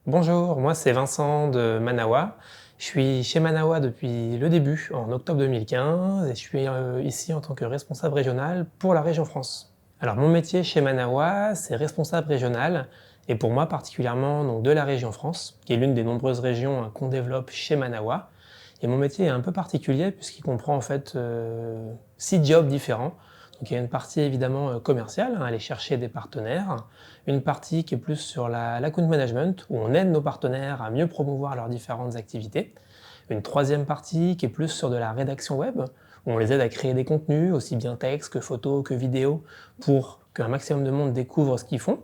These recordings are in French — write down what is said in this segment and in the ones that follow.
Bonjour, moi c'est Vincent de Manawa. Je suis chez Manawa depuis le début, en octobre 2015, et je suis ici en tant que responsable régional pour la région France. Alors mon métier chez Manawa, c'est responsable régional, et pour moi particulièrement donc, de la région France, qui est l'une des nombreuses régions qu'on développe chez Manawa. Et mon métier est un peu particulier puisqu'il comprend en fait 6 jobs différents. Donc il y a une partie évidemment commerciale, aller chercher des partenaires, une partie qui est plus sur l'account management, où on aide nos partenaires à mieux promouvoir leurs différentes activités, une troisième partie qui est plus sur de la rédaction web, où on les aide à créer des contenus, aussi bien texte que photos que vidéos, pour qu'un maximum de monde découvre ce qu'ils font.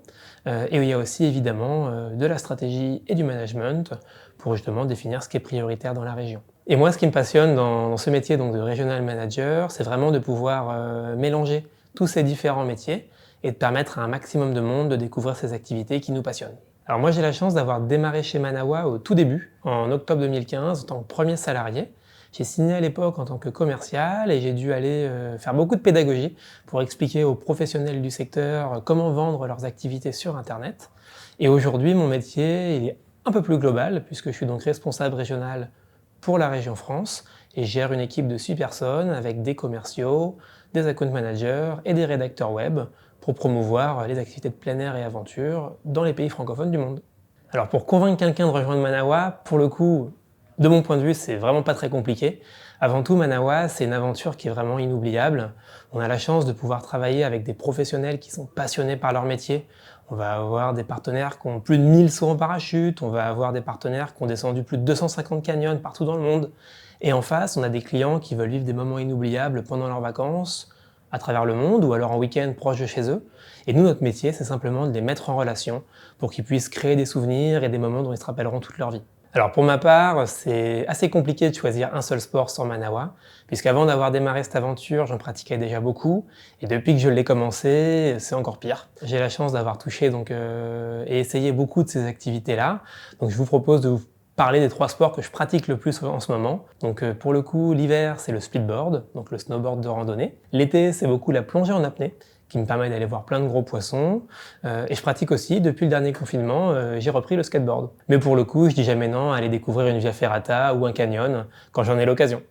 Et il y a aussi évidemment de la stratégie et du management pour justement définir ce qui est prioritaire dans la région. Et moi, ce qui me passionne dans ce métier donc, de regional manager, c'est vraiment de pouvoir mélanger tous ces différents métiers et de permettre à un maximum de monde de découvrir ces activités qui nous passionnent. Alors moi, j'ai la chance d'avoir démarré chez Manawa au tout début, en octobre 2015, en tant que premier salarié. J'ai signé à l'époque en tant que commercial et j'ai dû aller faire beaucoup de pédagogie pour expliquer aux professionnels du secteur comment vendre leurs activités sur Internet. Et aujourd'hui, mon métier il est un peu plus global puisque je suis donc responsable régional pour la région France et gère une équipe de 6 personnes avec des commerciaux, des account managers et des rédacteurs web pour promouvoir les activités de plein air et aventure dans les pays francophones du monde. Alors pour convaincre quelqu'un de rejoindre Manawa, pour le coup, de mon point de vue, c'est vraiment pas très compliqué. Avant tout, Manawa, c'est une aventure qui est vraiment inoubliable. On a la chance de pouvoir travailler avec des professionnels qui sont passionnés par leur métier. On va avoir des partenaires qui ont plus de 1000 sauts en parachute, on va avoir des partenaires qui ont descendu plus de 250 canyons partout dans le monde. Et en face, on a des clients qui veulent vivre des moments inoubliables pendant leurs vacances, à travers le monde ou alors en week-end proche de chez eux. Et nous, notre métier, c'est simplement de les mettre en relation pour qu'ils puissent créer des souvenirs et des moments dont ils se rappelleront toute leur vie. Alors pour ma part, c'est assez compliqué de choisir un seul sport sur Manawa, puisqu'avant d'avoir démarré cette aventure, j'en pratiquais déjà beaucoup, et depuis que je l'ai commencé, c'est encore pire. J'ai la chance d'avoir touché et essayé beaucoup de ces activités-là, donc je vous propose de vous parler des 3 sports que je pratique le plus en ce moment. Donc pour le coup, l'hiver, c'est le speedboard, donc le snowboard de randonnée. L'été, c'est beaucoup la plongée en apnée, qui me permet d'aller voir plein de gros poissons. Et je pratique aussi, depuis le dernier confinement, j'ai repris le skateboard. Mais pour le coup, je dis jamais non à aller découvrir une via ferrata ou un canyon quand j'en ai l'occasion.